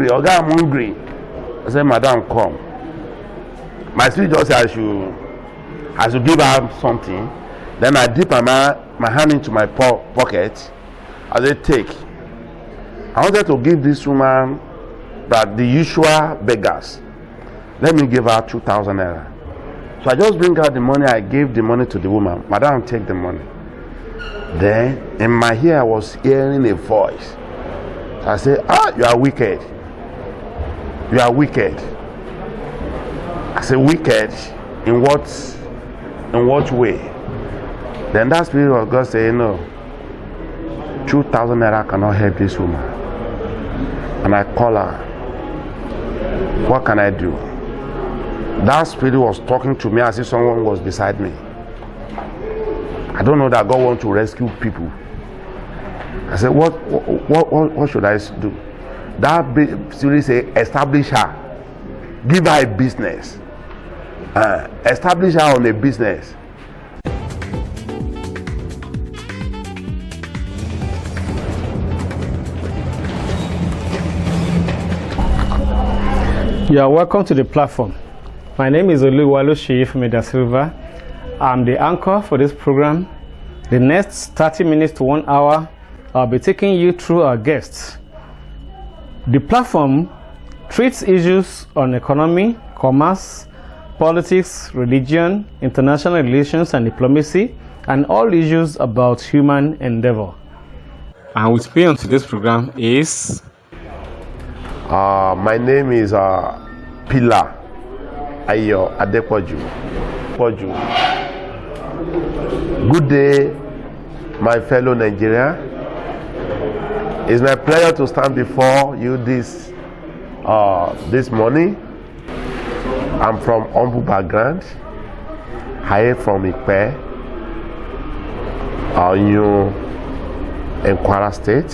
hungry. Oga, I'm hungry. I said, Madam, come. My spirit just said I should give her something. Then I dip my hand into my pocket. I said, take. I wanted to give this woman that the usual beggars. Let me give her 2,000 naira. So I just bring out the money. I gave the money to the woman. Madam, take the money. Then in my ear I was hearing a voice. So I said, you are wicked. You are wicked. I said, wicked? In what way? Then that spirit of God said, no, 2,000 naira cannot help this woman. And I call her. What can I do? That spirit was talking to me as if someone was beside me. I don't know that God wants to rescue people. I said, what should I do? That spirit said, establish her. Give her a business. Establish her on a business. You are welcome to the platform. My name is Oluwalo from Da Silva. I'm the anchor for this program. The next 30 minutes to 1 hour, I'll be taking you through our guests. The platform treats issues on economy, commerce, politics, religion, international relations and diplomacy, and all issues about human endeavor. And with me on today's program is... My name is Pilar Adepoju. Good day, my fellow Nigeria. It's my pleasure to stand before you this morning. I'm from humble background. I am from Ipe, in Kwara State.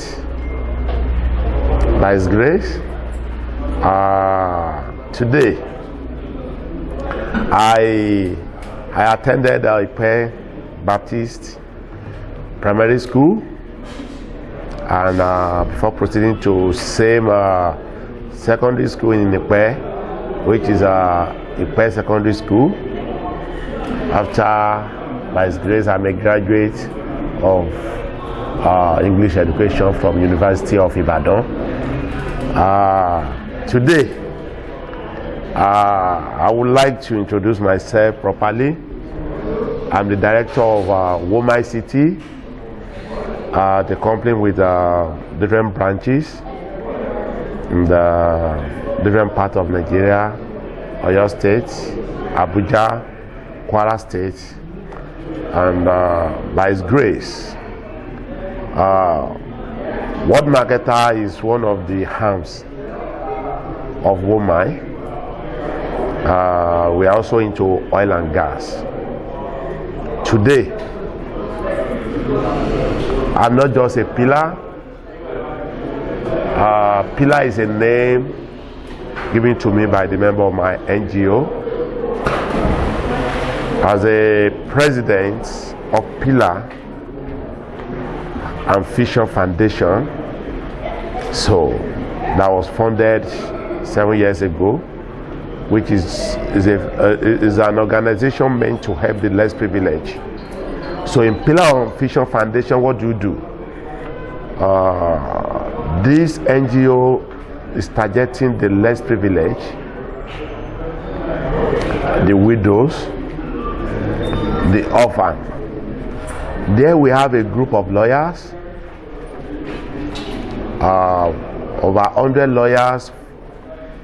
By His grace, today I attended Ipe Baptist Primary School, and before proceeding to same secondary school in Ipe, which is Ipe Secondary School. After, by His grace, I'm a graduate of English education from University of Ibadan. Today, I would like to introduce myself properly. I'm the director of Womai City, the company with different branches in the different parts of Nigeria, Oyo State, Abuja, Kwara State, and by His grace, World Marketer is one of the arms of Womai. We are also into oil and gas. Today, I'm not just a pillar. Pilar is a name given to me by the member of my NGO. As a president of Pilar and Vision Foundation, so that was founded 7 years ago, which is an organization meant to help the less privileged. So in Pilar and Vision Foundation, what do? This NGO is targeting the less privileged, the widows, the orphan. There we have a group of lawyers, over 100 lawyers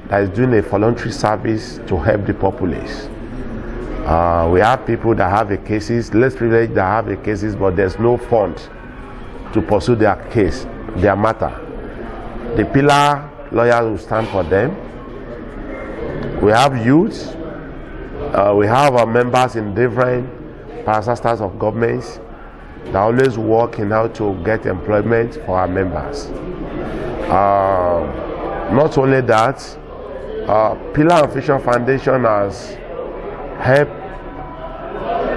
that is doing a voluntary service to help the populace. We have people that have a cases, less privileged that have a cases, but there's no fund to pursue their case, their matter. The Pilar lawyers will stand for them. We have youth. We have our members in different parastatals of governments that always work in how to get employment for our members. Not only that, Pilar and Vision Foundation has helped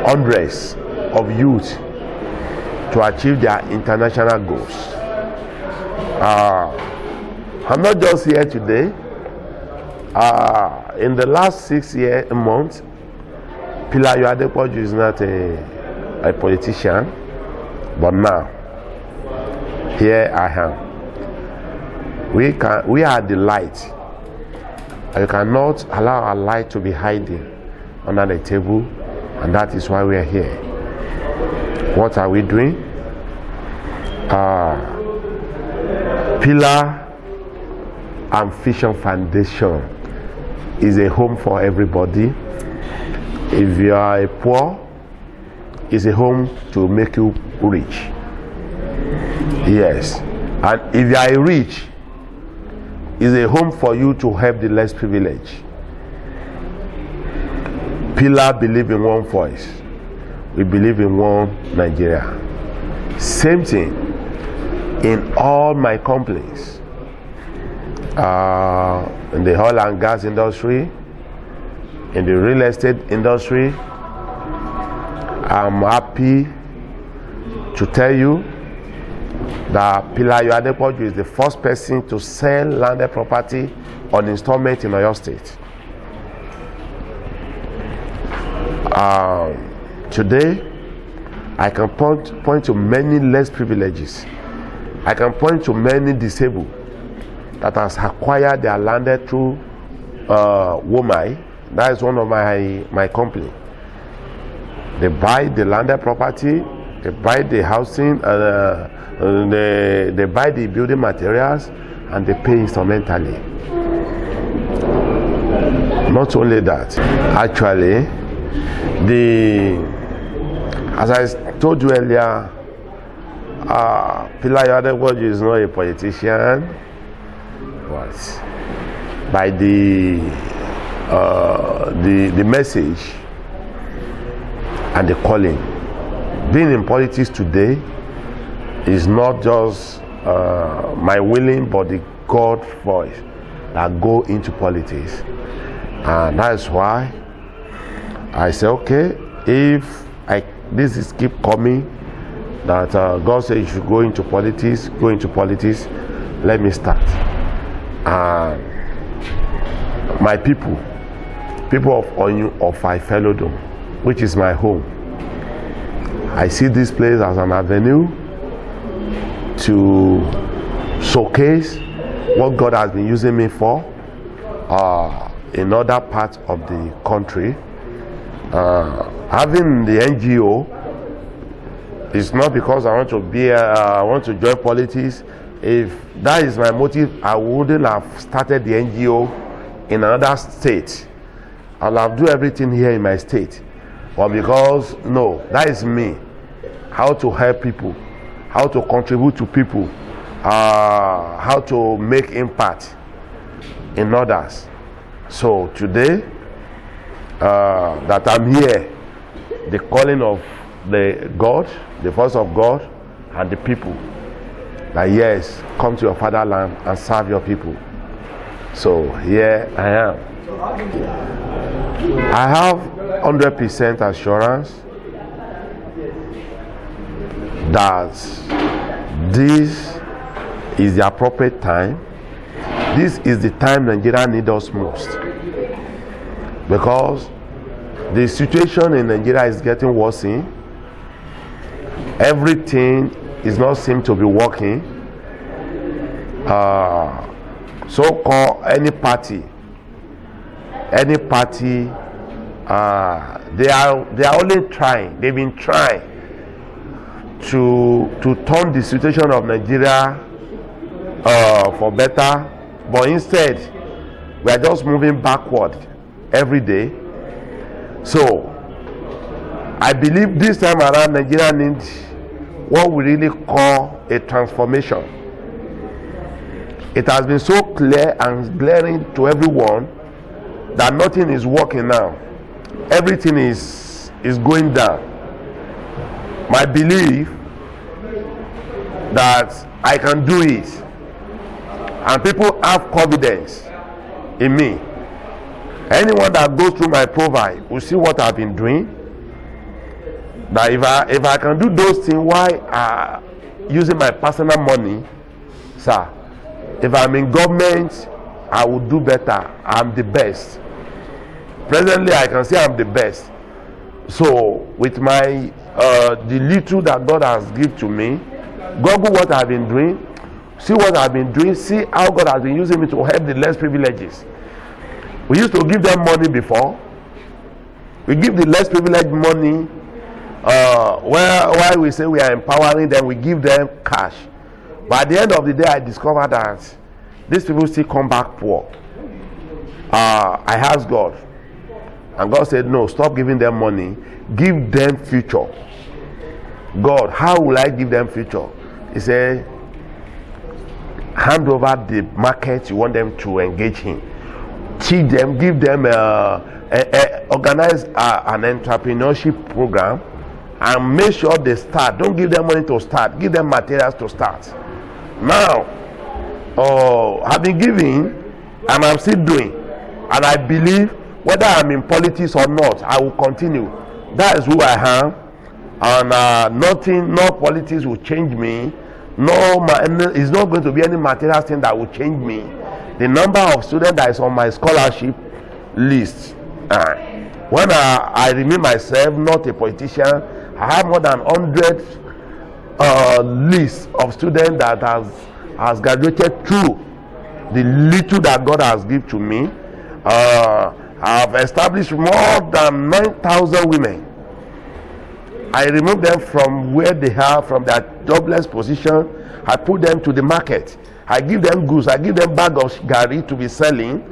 hundreds of youth to achieve their international goals. I'm not just here today. In the last 6 months, Pilar Adepoju is not a politician, but now, here I am. We are the light. You cannot allow our light to be hiding under the table, and that is why we are here. What are we doing? Pilar and Vision Foundation is a home for everybody. If you are a poor, it's a home to make you rich. Yes. And if you are a rich, it's a home for you to help the less privileged. Pilar believe in one voice. We believe in one Nigeria. Same thing in all my companies. In the oil and gas industry, in the real estate industry, I'm happy to tell you that Pilar Adepoju is the first person to sell landed property on installment in Oyo State. Today, I can point to many less privileges. I can point to many disabled that has acquired their landed through Womai. That is one of my company. They buy the landed property, they buy the housing, they buy the building materials, and they pay instrumentally. Not only that, actually, as I told you earlier, Pilar Adepoju is not a politician, but by the message and the calling. Being in politics today is not just my willing, but the God voice that go into politics, and that is why I say, okay, if this is keep coming, that God said you should go into politics, let me start. And my people of Onyu of Ifelodom, which is my home, I see this place as an avenue to showcase what God has been using me for in other parts of the country. Having the NGO is not because I want to join politics. If that is my motive, I wouldn't have started the NGO in another state. I'll have do everything here in my state. But because, no, that is me. How to help people, how to contribute to people, how to make impact in others. So today, that I'm here, the calling of the God, the voice of God, and the people, that yes, come to your fatherland and serve your people. So here I am. I have 100% assurance that this is the appropriate time. This is the time Nigeria needs us most, because the situation in Nigeria is getting worse. Everything is not seem to be working. So-called any party, they are only trying. They've been trying to turn the situation of Nigeria for better, but instead we are just moving backward every day. So I believe this time around Nigeria needs what we really call a transformation. It has been so clear and glaring to everyone that nothing is working now. Everything is going down. My belief that I can do it, and people have confidence in me. Anyone that goes through my profile will see what I've been doing. That if I can do those things while using my personal money, sir, If I'm in government, I will do better. I'm the best. Presently, I can say I'm the best. So with my the little that God has given to me, Google what I've been doing, see what I've been doing, see how God has been using me to help the less privileges. We used to give them money before. We give the less privileged money. While we say we are empowering them, we give them cash. But at the end of the day, I discovered that these people still come back poor. I asked God, and God said, no, stop giving them money, give them future. God, how will I give them future? He said, hand over the market you want them to engage in. Teach them, give them, organize an entrepreneurship program, and make sure they start. Don't give them money to start, give them materials to start. Now, I've been giving, and I'm still doing, and I believe whether I'm in politics or not, I will continue. That is who I am, and nothing, no politics will change me. It's not going to be any material thing that will change me. The number of students that is on my scholarship list, when I remain myself not a politician, I have more than 100 lists of students that has graduated through the little that God has given to me. I have established more than 9,000 women. I remove them from where they are, from their jobless position. I put them to the market. I give them goods. I give them bag of gari to be selling.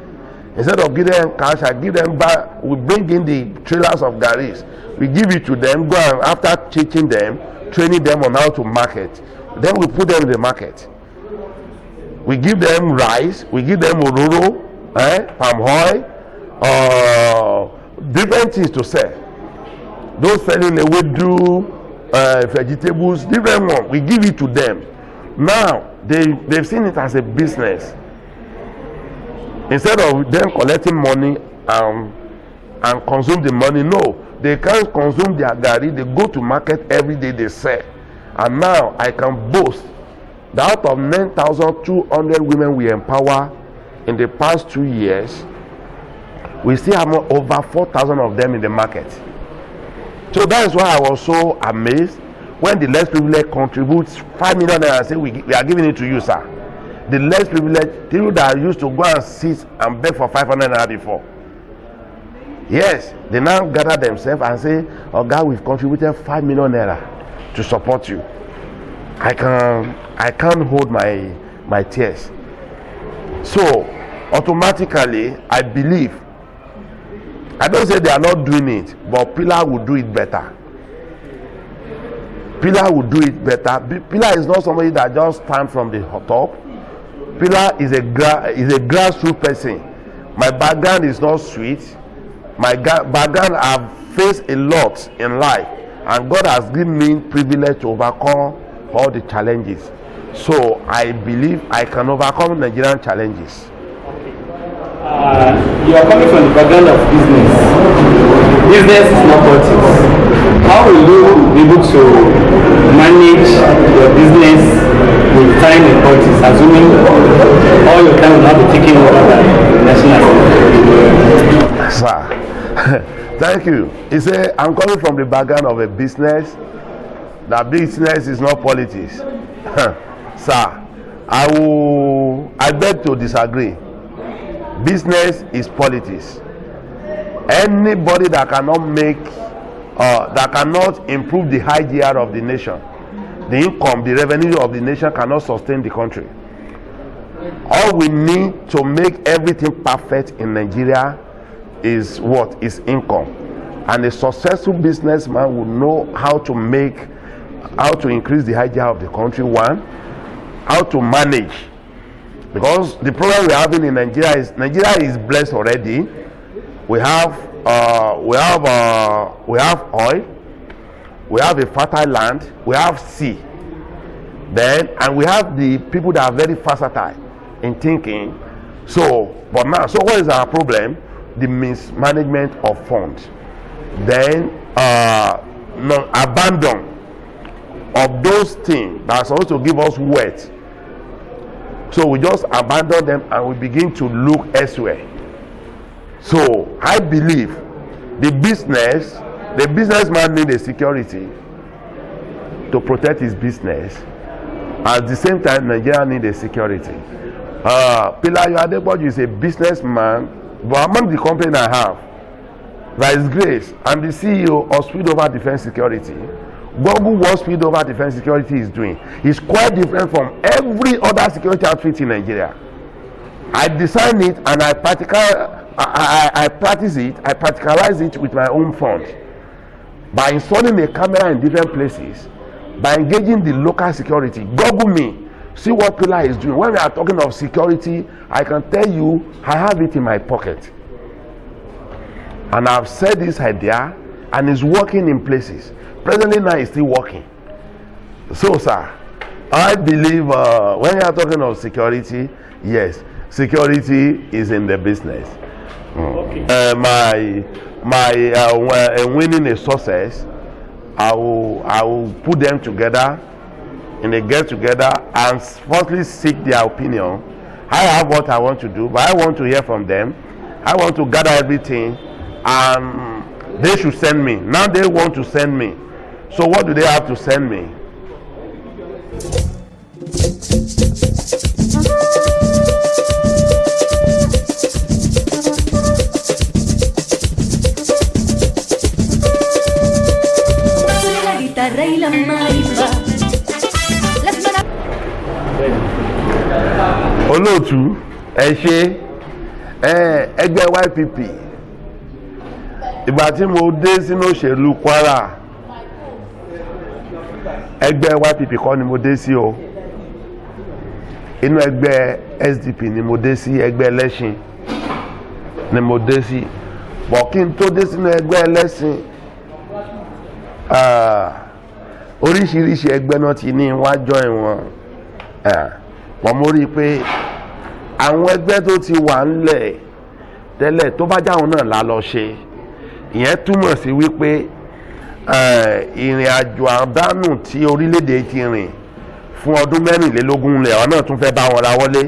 Instead of giving them cash, I give them back. We bring in the trailers of garis. We give it to them. Go and after teaching them, training them on how to market, then we put them in the market. We give them rice. We give them ororo, palm oil, different things to sell. Those selling ewedu, vegetables, different one. We give it to them. Now they've seen it as a business. Instead of them collecting money and consume the money, no, they can't consume their gari. They go to market every day, they sell. And now I can boast that out of 9,200 women we empower in the past 2 years, we still have over 4,000 of them in the market. So that is why I was so amazed when the less privileged contributes 5 million naira and say we are giving it to you, sir. The less privileged people that used to go and sit and beg for 500 naira before, yes, they now gather themselves and say, oh God, we've contributed 5 million naira to support you. I can't hold my tears. So automatically I believe, I don't say they are not doing it, but Pilar will do it better. Pilar will do it better. Pilar is not somebody that just stands from the top. Pilar is a grassroots person. My background is not sweet. My background, I've faced a lot in life, and God has given me privilege to overcome all the challenges. So I believe I can overcome Nigerian challenges. You are coming from the background of business. Business is not politics. How will you be able to manage your business with time in politics, assuming all your time will not be taken over by national assembly? Sir, thank you. He said, I'm coming from the background of a business. That business is not politics. Sir, I beg to disagree. Business is politics. Anybody that cannot that cannot improve the high GR of the nation, the income, the revenue of the nation cannot sustain the country. All we need to make everything perfect in Nigeria is what? Is income. And a successful businessman will know how to increase the high GR of the country. One, how to manage. Because the problem we're having in Nigeria is blessed already. We have oil, we have a fertile land, we have sea, and we have the people that are very versatile in thinking. So what is our problem? The mismanagement of funds. Then abandon of those things that are supposed to give us wealth. So we just abandon them and we begin to look elsewhere. So I believe the businessman needs a security to protect his business. At the same time, Nigeria needs a security. Pilar Adepoju is a businessman, but among the company I have, by his grace, I'm the CEO of Speed Over Defense Security. Google what Speed Over Defense Security is doing is quite different from every other security outfit in Nigeria. I design it and I practice it, I practicalize it with my own funds by installing a camera in different places, by engaging the local security. Google me, see what Pilar is doing. When we are talking of security, I can tell you I have it in my pocket. And I've said this idea and it's working in places. Presently now it's still working. So sir, I believe when you are talking of security, yes, security is in the business. Okay. My winning a success, I will put them together in a get together and firstly seek their opinion. I have what I want to do, but I want to hear from them. I want to gather everything and they should send me. Now they want to send me. So what do they have to send me? Olóòtú ẹ ṣe ẹgbẹ́ YPP ìgbà tí mo dé sínú òṣèlú Kwara ẹgbẹ́ YPP kọ́ ni mo dé sí o, inú ẹgbẹ́ SDP ni mo dé sí, ẹgbẹ́ ẹlẹ́sìn ni mo dé sí. Bọ̀ kí n tó dé sínú ẹgbẹ́ ẹlẹ́sìn oríṣiríṣi ẹgbẹ́ náà ti ní wá join wọn. Wọ́n mo rí i pé àwọn ẹgbẹ́ tó ti wà ńlẹ̀ tẹ́lẹ̀ tó bá jáwọn náà la lọ ṣe, ìyẹn túmọ̀ sí wípé ìrìn àjò àdánù tí orílẹ̀-èdè ti rìn fún ọdún mẹ́rìnlélógún lẹ̀ ọ̀ náà tún fẹ́ bá wọn ra wọlé,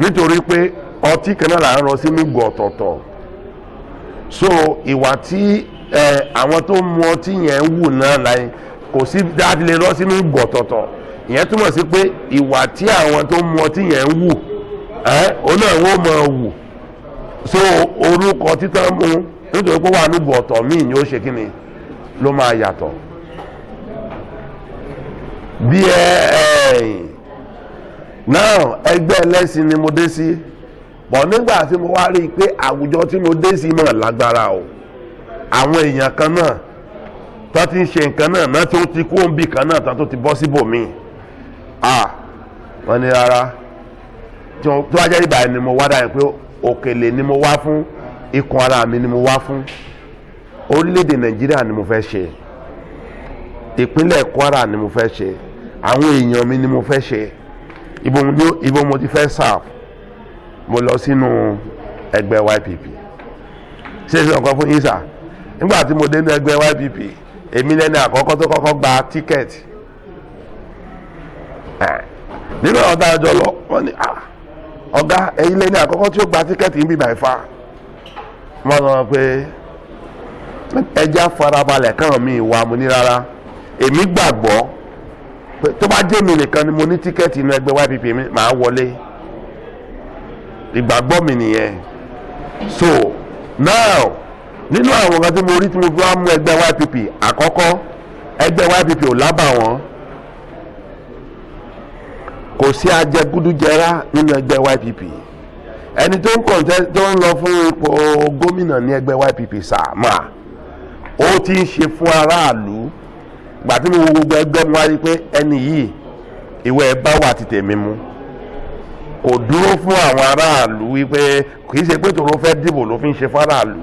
nítorí pé ọtí kan náà là ń rọ sínú ìgò ọ̀tọ̀ọ̀tọ̀. So ìwà tí àwọn tó mu ọtí yẹn ń wù náà láyé kò sí dáàbì lè rọ sínú ìgò ọ̀tọ̀ọ̀tọ̀. Ìyẹn túmọ̀ sí pé ìwà tí àwọn tó mu ọtí yẹn ń wù òun náà wọ́n mọ̀ wù. So orúkọ títàn mú nítorí pé wà níbo ọ̀tọ̀ míì ni ó ṣe kí ni ló máa yàtọ̀. Bí náà ẹgbẹ́ ẹlẹ́sìn ni mo dé sí, bọ̀ nígbà tí mo wá rí i pé àwùjọ tí mo dé sí mọ̀ lágbára o, àwọn èèyàn kan náà tó ti ń ṣe nǹkan náà tó ti kú òǹbì kan náà tó ti bọ́ síbòmíì. Wọ́n ní rárá tó wá jẹ́ ìgbà ni mo wá dáhùn pé òkèlè ni mo wá fún, ikùn ara mi ni mo wá fún, orílẹ̀-èdè Nàìjíríà ni mo fẹ́ ṣe, ìpínlẹ̀ Kwara ni mo fẹ́ ṣe, àwọn èèyàn mi ni mo fẹ́ ṣe, ibo mo ti fẹ́ serve. Mo lọ sínú ẹgbẹ́ YPP. Ṣé ìṣe ọ̀kan fún yín sà? Nígbà tí mo dé ní ẹgbẹ́ YPP, èmi lẹ́ni àkọ́kọ́ tó kọ́kọ́ gba tíkẹ́ẹ̀tì. Nínú ọ̀dà àjọ lọ wọ́n ní ọ̀gá ẹ̀yin lẹ́ni àkọ́kọ́ tí ó gba tíkẹ́ẹ̀tì ń bí bàá fa. Wọ́n sọ pé ẹja farabalẹ̀ kàn mí ìwà mo ní rárá, èmi gbàgbọ́ pé tó bá jẹ́ mi nìkan ni mo ní tíkẹ́ẹ̀tì inú ẹgbẹ́ YPP mi màá wọlé. Ìgbàgbọ́ mi nìyẹn. So now nínú àwọn kan tí mo rí tí mo fi wá mú ẹgbẹ́ YPP, àkọ́kọ́ ẹgbẹ́ YPP ò lábàwọ́n, kò sí ajẹgúdújẹrá nínú ẹgbẹ́ YPP. Ẹni tó ń kọ̀ǹtẹ́ tó ń lọ fún ipò gómìnà ní ẹgbẹ́ YPP sàmà ó ti ń ṣe fún aráàlú. Gbà tí mo wo gbogbo ẹgbẹ́ mu wá rí pé ẹni yìí ìwé ẹ bá wà ti tèmi mu, kò dúró fún àwọn aráàlú wípé kì í ṣe pé tòun fẹ́ dìbò ló fi ń ṣe fún aráàlú.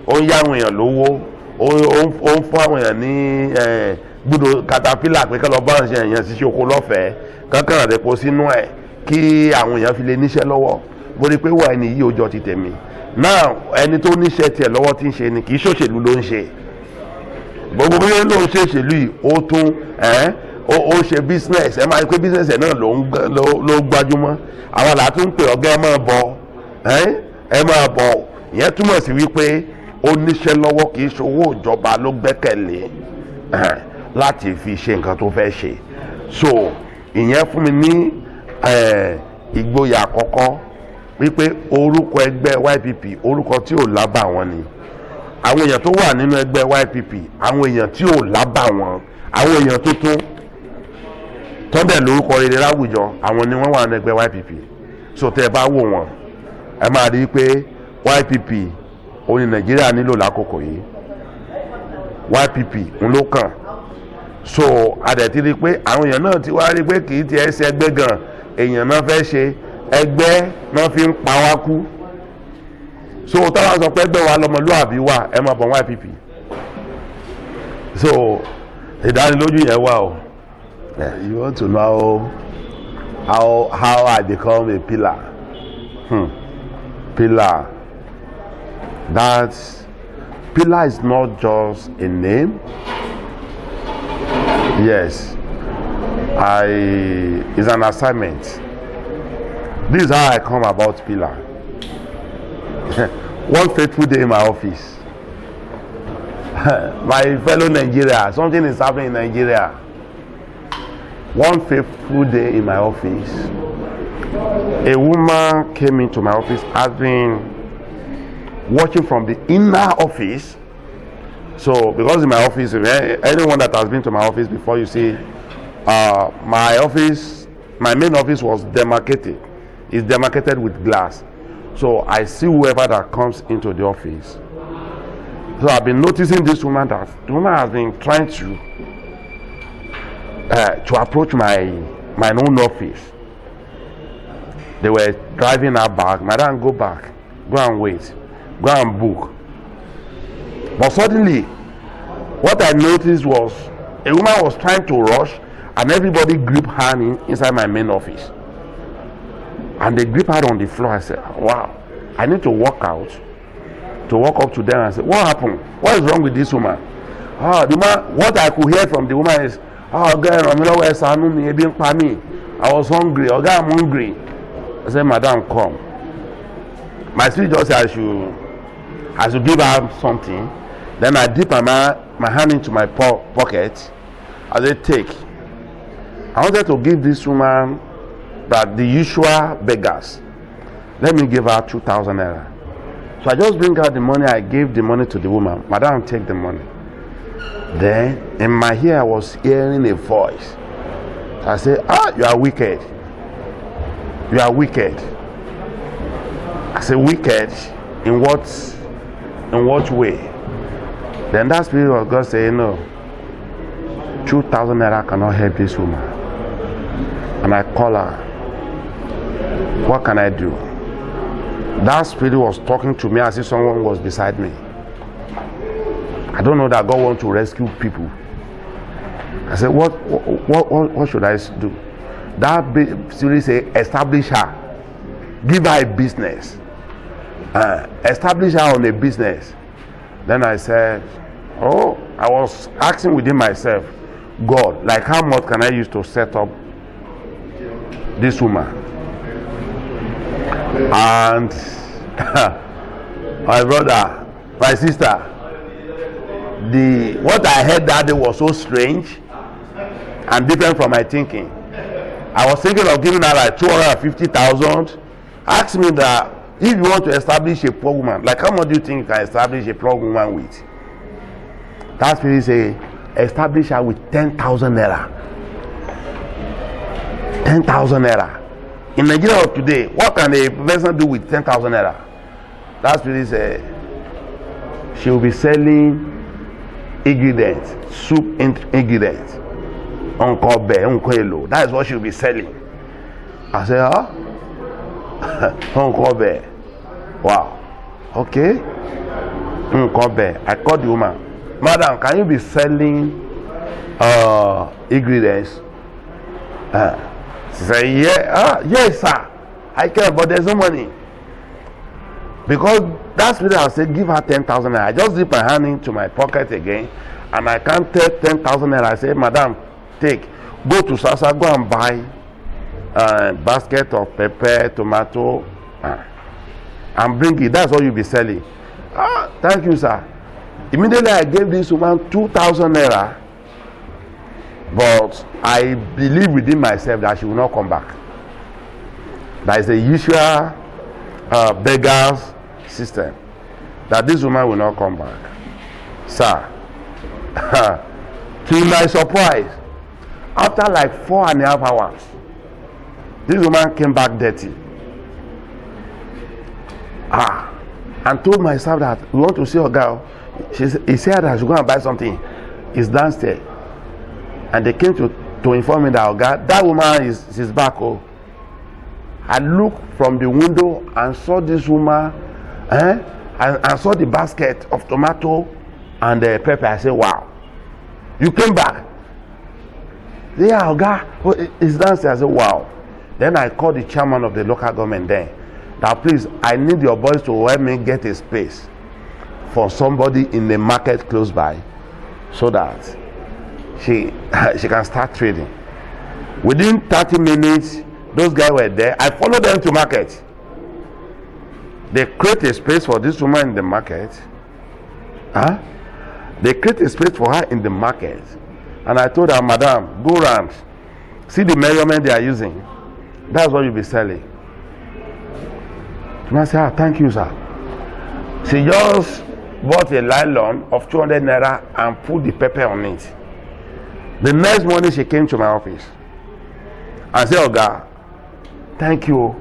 Ó ń yá àwọn èèyàn lówó, ó ń fún àwọn èèyàn ní gbúdọ̀ katapila pé kí lọ bá ṣe èèyàn ṣiṣẹ́ oko lọ́fẹ̀ẹ́ kankan rẹ̀ kó sínú ẹ̀ kí àwọn èèyàn fi lè níṣẹ́ lọ́wọ́. Mo rí i pé wà ẹni yìí ó jọ ti tèmi. Náà ẹni tó níṣẹ́ tiẹ̀ lọ́wọ́ tí ń ṣe ni kì í ṣòṣèlú ló ń ṣe. Gbogbo bí ló ń ṣe ìṣèlú yìí ó tún ó ṣe business ẹ máa rí pé business ẹ̀ náà ló gbájúmọ́ àwọn làá tún pè ọ̀gá ẹ máa bọ̀ ẹ máa bọ̀ ìyẹn túmọ̀ sí wípé ó níṣẹ́ lọ́wọ́ kì í ṣe owó ìjọba ló gbẹ́kẹ̀lé láti fi ṣe nǹkan tó fẹ́ ṣe so ìyẹn fún mi ní ìgboyà àkọ́kọ́ wípé orúkọ ẹgbẹ́ YPP orúkọ tí ò lábà wọn ni àwọn èèyàn tó wà nínú ẹgbẹ́ YPP àwọn èèyàn tí ò lábà wọn àwọn èèyàn tuntun tọ́ndẹ̀ lórúkọ rere láwùjọ àwọn ni wọ́n wà nínú ẹgbẹ́ YPP so tẹ́ ẹ bá wò wọ́n ẹ máa rí i pé YPP òní Nàìjíríà nílò lákòókò yìí YPP ń ló kàn so adẹ̀tí rí i pé àwọn èèyàn náà ti wá rí i pé kì í ti ẹ̀ ṣe ẹgbẹ́ gan èèyàn náà fẹ́ ṣe ẹgbẹ́ náà fi ń pa wá kú so táwọn sọ pé ẹgbẹ́ wa lọmọlúwàbí wà ẹ máa bọ̀ YPP so ìdánilójú yẹn wà o. You want to know how I become a pillar? Pilar. Pilar is not just a name. Yes, it's an assignment. This is how I come about Pilar. One fateful day in my office, my fellow Nigeria, something is happening in Nigeria. One fateful day in my office, a woman came into my office, has been watching from the inner office. So, because in my office, anyone that has been to my office before, you see, my main office was demarcated. It's demarcated with glass. So, I see whoever that comes into the office. So, I've been noticing this woman that the woman has been trying to approach my own office. They were driving her back. Madam, go back. Go and wait. Go and book. But suddenly, what I noticed was a woman was trying to rush and everybody gripped her inside my main office. And they gripped her on the floor. I said, wow, I need to walk out, to walk up to them and say, what happened? What is wrong with this woman? The woman, what I could hear from the woman is, girl, I was hungry. I'm hungry. I said, madam, come. My spirit just said I should give her something. Then I dip my hand into my pocket. I said, take. I wanted to give this woman that the usual beggars. Let me give her 2,000 naira. So I just bring out the money. I gave the money to the woman. Madam, take the money. Then in my ear I was hearing a voice. I said, you are wicked. You are wicked. I said, wicked? In what way? Then that spirit of God said, no, 2,000 naira cannot help this woman. And I call her. What can I do? That spirit was talking to me as if someone was beside me. I don't know that God wants to rescue people. I said, what should I do? That spirit said, establish her. Give her a business. Establish her on a business. Then I said, I was asking within myself, God, like how much can I use to set up this woman? And my brother, my sister, what I heard that day was so strange and different from my thinking. I was thinking of giving her like 250,000. Asked me that if you want to establish a poor woman, like how much do you think you can establish a poor woman with? That spirit say, establish her with 10,000 naira. 10,000 naira. In Nigeria of today, what can a person do with 10,000 naira? That spirit say, she will be selling ingredients, soup ingredients. That is what she will be selling. I say, wow. Okay. I called the woman. Madam, can you be selling ingredients? She said, yeah. Yes, sir. I can, but there's no money. Because that spirit I said, give her 10,000 naira. I just dip my hand into my pocket again, and I can't take 10,000 naira. I said, madam, take. go to Sasa, go and buy a basket of pepper, tomato, and bring it. That's what you'll be selling. Thank you, sir. Immediately I gave this woman 2,000 naira, but I believe within myself that she will not come back. That is the usual beggars system, that this woman will not come back. Sir, to my surprise, after like 4.5 hours, this woman came back dirty. And told myself that we want to see a girl. He said that she's going to buy something. It's downstairs. And they came to inform me that that woman is back. Oh. I looked from the window and saw this woman, and saw the basket of tomato and the pepper. I said, wow, you came back. Yeah, Oga, it's downstairs. I said, wow. Then I called the chairman of the local government there. That please, I need your boys to help me get a space for somebody in the market close by, so that she can start trading. Within 30 minutes, those guys were there. I followed them to market. They create a space for this woman in the market. They create a space for her in the market. And I told her, madam, go round. See the measurement they are using. That's what you'll be selling. And I said, thank you, sir. She just bought a nylon of 200 naira and put the pepper on it. The next morning she came to my office and said, Oga, thank you.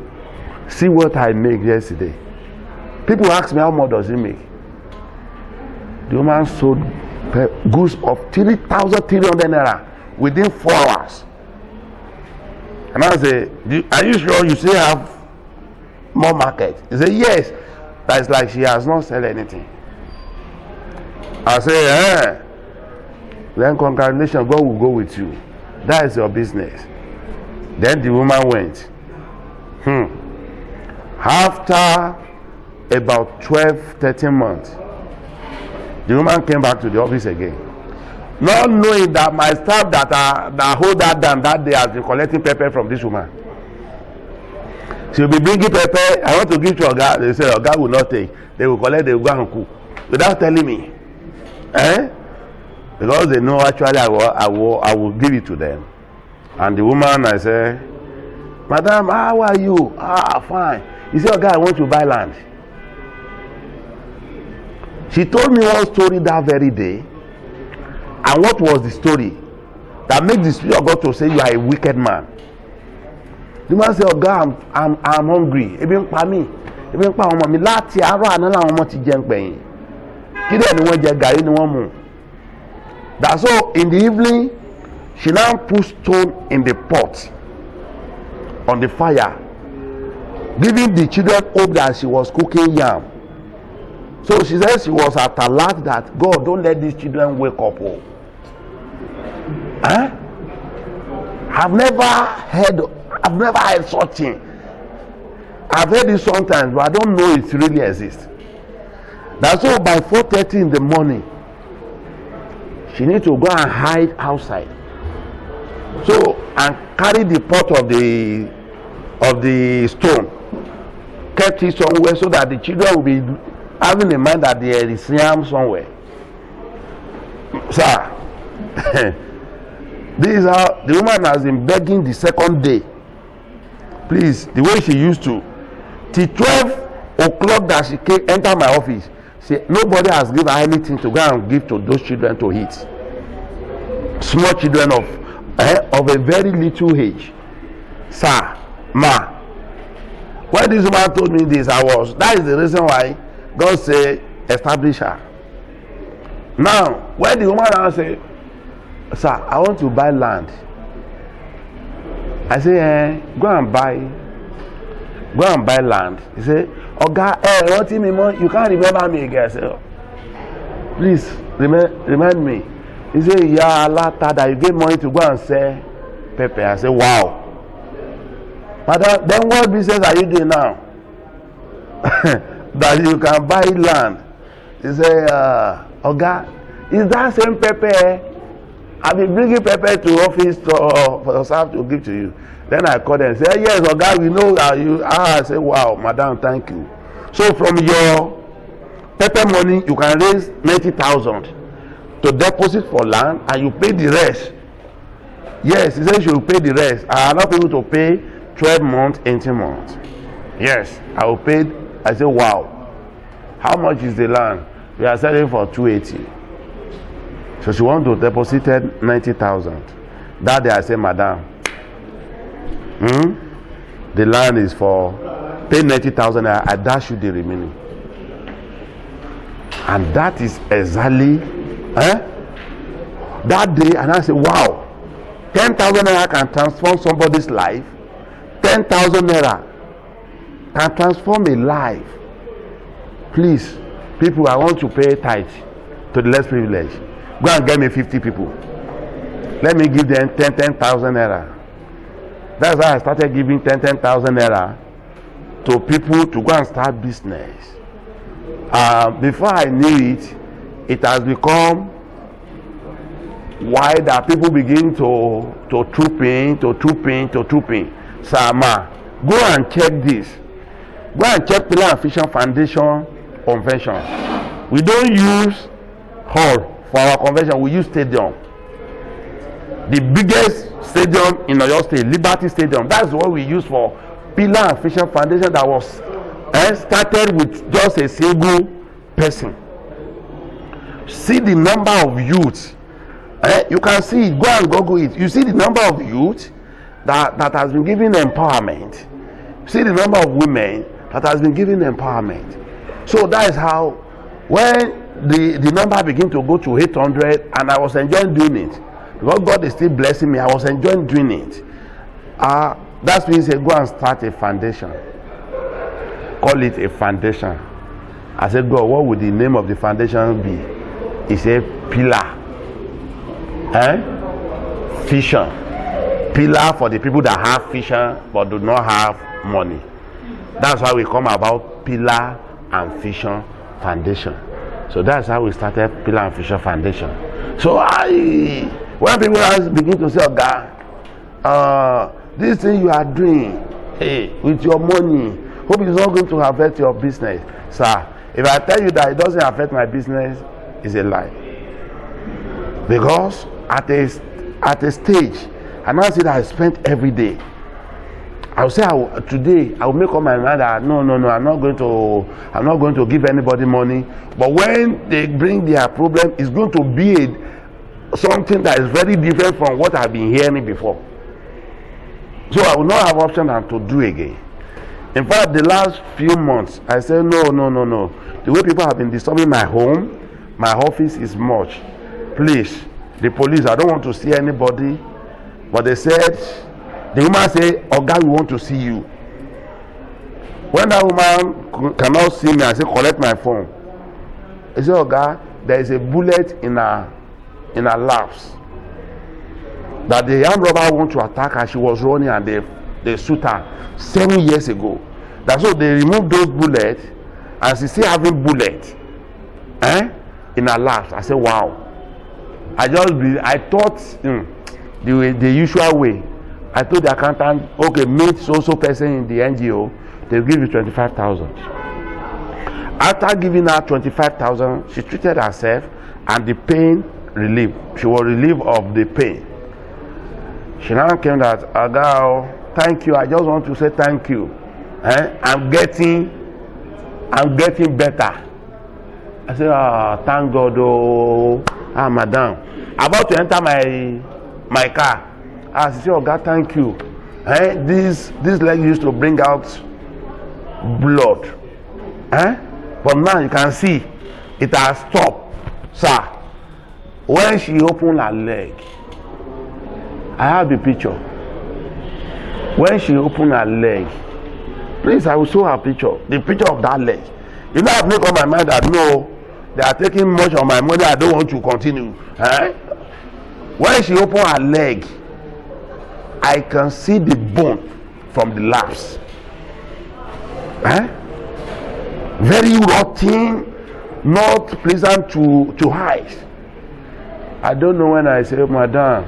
See what I made yesterday. People ask me, how much does he make? The woman sold goods of 3,300 naira within 4 hours. And I say, are you sure you still have more market? He said, yes. That's like she has not sold anything. I say, then congratulations, God will go with you. That is your business. Then the woman went. After about 12-13 months, the woman came back to the office again, not knowing that my staff that hold that down that day has been collecting pepper from this woman. She will be bringing pepper. I want to give to Oga. They say Oga will not take. They will collect. They will go and cook without telling me. Because they know actually I will give it to them. And the woman, I say, madam, how are you? Fine. He said, Oga, I want to buy land. She told me one story that very day. And what was the story that made the Spirit of God to say you are a wicked man? The man said, Oga, I'm hungry. Even pa me. Even pa ọmọ mi láti àárọ̀ àná làwọn ọmọ ti jẹun pẹ̀yìn. Kí dẹ̀ ni wọ́n jẹ gàrí ni wọ́n mu. That's so in the evening, she now put stone in the pot on the fire, giving the children hope that she was cooking yam. So she said she was at alert that God, don't let these children wake up. I've never heard such thing. I've heard it sometimes, but I don't know it really exists. That's why by 4:30 in the morning, she needs to go and hide outside. So, and carry the pot of the stone, kept it somewhere so that the children will be having in mind that there is yam somewhere. Sir, this is how the woman has been begging the second day. Please, the way she used to, till 12 o'clock that she came enter my office, nobody has given her anything to go and give to those children to eat. Small children of a very little age. Sir, ma, when this woman told me this, that is the reason why God said establish her. Now, when the woman now say, sir, I want to buy land, I say, go and buy land. He say, Oga, you can't remember me again. I say, please remind me. He say, yeah, lata that you gave money to go and sell pepper. I say, wow. But then what business are you doing now? That you can buy land. He say, Oga, is that same pepper I be bringing pepper to office for staff to give to you. Then I call them and say, yes, Oga, we know that you. I say, wow, madam, thank you. So from your pepper money, you can raise 90,000 to deposit for land, and you pay the rest. Yes, he said you will pay the rest. I allow people to pay 12 months, 18 months. Yes, I will pay. I say, wow, how much is the land? We are selling for 280. So she want to deposit 90,000. That day I say, madam, the land is for pay 90,000. I dash you the remaining. And that is exactly that day. And I say, wow, 10,000 naira can transform somebody's life. 10,000 naira can transform a life. Please, people, I want to pay tithe to the less privileged. Go and get me 50 people. Let me give them 10,000 naira. That's why I started giving 10,000 naira to people to go and start business. Before I knew it, it has become why that people begin to troop in. Sama, go and check this. Go and check Pilar and Fisher Foundation convention. We don't use hall for our convention. We use stadium. The biggest stadium in Oyo State, Liberty Stadium. That's what we use for Pilar and Fisher Foundation. That was started with just a single person. See the number of youths. You can see it. Go and Google it. You see the number of youth that has been given empowerment. See the number of women that has been given empowerment. So that is how, when the number began to go to 800, and I was enjoying doing it, because God is still blessing me, I was enjoying doing it. That's when he said, go and start a foundation. Call it a foundation. I said, God, what would the name of the foundation be? He said, Pilar. Vision. Pilar for the people that have vision but do not have money. That's how we come about Pilar and Vision Foundation. So that's how we started Pilar and Vision Foundation. So when people begin to say, God, this thing you are doing, with your money, hope it's not going to affect your business. Sir, if I tell you that it doesn't affect my business, it's a lie. Because at a stage, and now see that I spent every day. I will say today I will make up my mind that no, I'm not going to give anybody money. But when they bring their problem, it's going to be something that is very different from what I've been hearing before. So I will not have option than to do again. In fact, the last few months, I said no. The way people have been disturbing my home, my office is much. Please, the police, I don't want to see anybody. But they said, the woman said, Oga, we want to see you. When that woman cannot see me, I say, collect my phone. He said, Oga, there is a bullet in her laps. That the armed robber want to attack her. She was running and they shoot her 7 years ago. That's why they removed those bullets and she still having bullets in her laps. I said, wow. I thought the usual way. I told the accountant, okay, meet so person in the NGO, they'll give you 25,000. After giving her 25,000, she treated herself and the pain relieved. She was relieved of the pain. She now came that, Aga, thank you. I just want to say thank you. I'm getting better. I said, thank God, madam. About to enter my car. I said, oh God, thank you. This leg used to bring out blood. But now you can see it has stopped. Sir, when she opened her leg, I have the picture. When she opened her leg, please, I will show her picture. The picture of that leg. You know, I've made up my mind that no, they are taking much of my money. I don't want to continue. When she opened her leg, I can see the bone from the laps. Very rotten, not pleasant to eyes. I don't know when I say, Madam,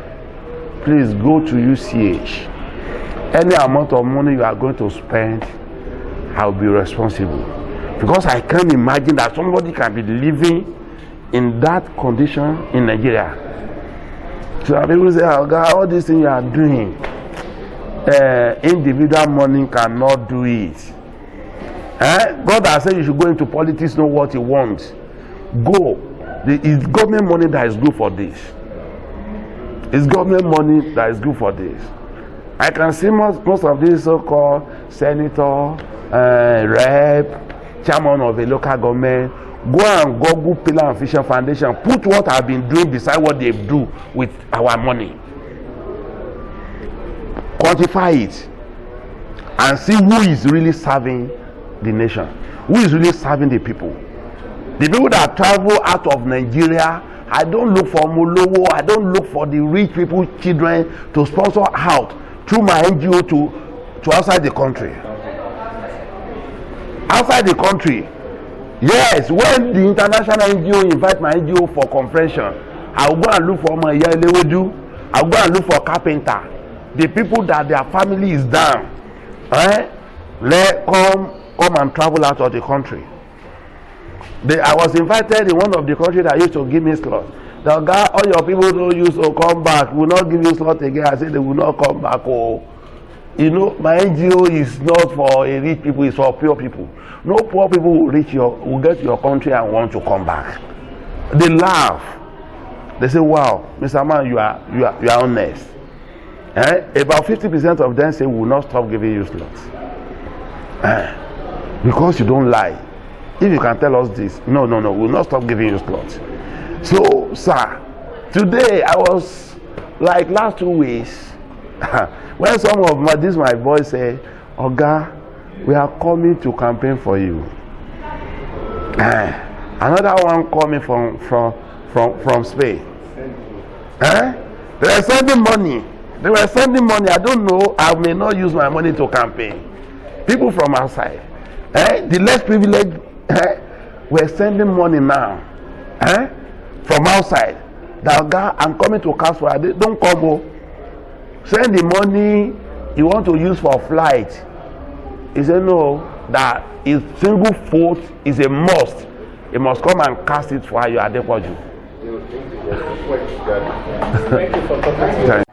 please go to UCH. Any amount of money you are going to spend, I'll be responsible. Because I can't imagine that somebody can be living in that condition in Nigeria. So people say, oh God, all these things you are doing, individual money cannot do it. God has said you should go into politics, know what you want. Go. It's government money that is good for this. It's government money that is good for this. I can see most of these so-called senator, rep, chairman of a local government, go and Google Pilar and Fisher Foundation, put what I've been doing beside what they do with our money. Quantify it and see who is really serving the nation, who is really serving the people. The people that travel out of Nigeria, I don't look for Molowo, I don't look for the rich people, children to sponsor out through my NGO to outside the country. Outside the country, yes, when the international NGO invite my NGO for convention, I will go and look for my Yelewedu, I will go and look for carpenter, the people that their family is down. Let come and travel out of the country. I was invited in one of the countries that used to give me slot. The guy, all your people don't use to come back, will not give you slot again. I said they will not come back. Oh, you know, my NGO is not for a rich people, it's for poor people. No poor people will get to your country and want to come back. They laugh. They say, wow, Mr. Man, you are honest. About 50% of them say we will not stop giving you slots. Because you don't lie. If you can tell us this, no, we will not stop giving you slots. So, sir, today I was like last 2 weeks when some of my boys say, Oga, we are coming to campaign for you. Another one coming from Spain. They were sending money. I don't know. I may not use my money to campaign. People from outside, the less privileged, were sending money now, from outside. That guy, I'm coming to cast for it. Don't come. Oh. Send the money you want to use for flight. He said no. That is single vote is a must. You must come and cast it for you at Adepoju. Thank you for talking to me.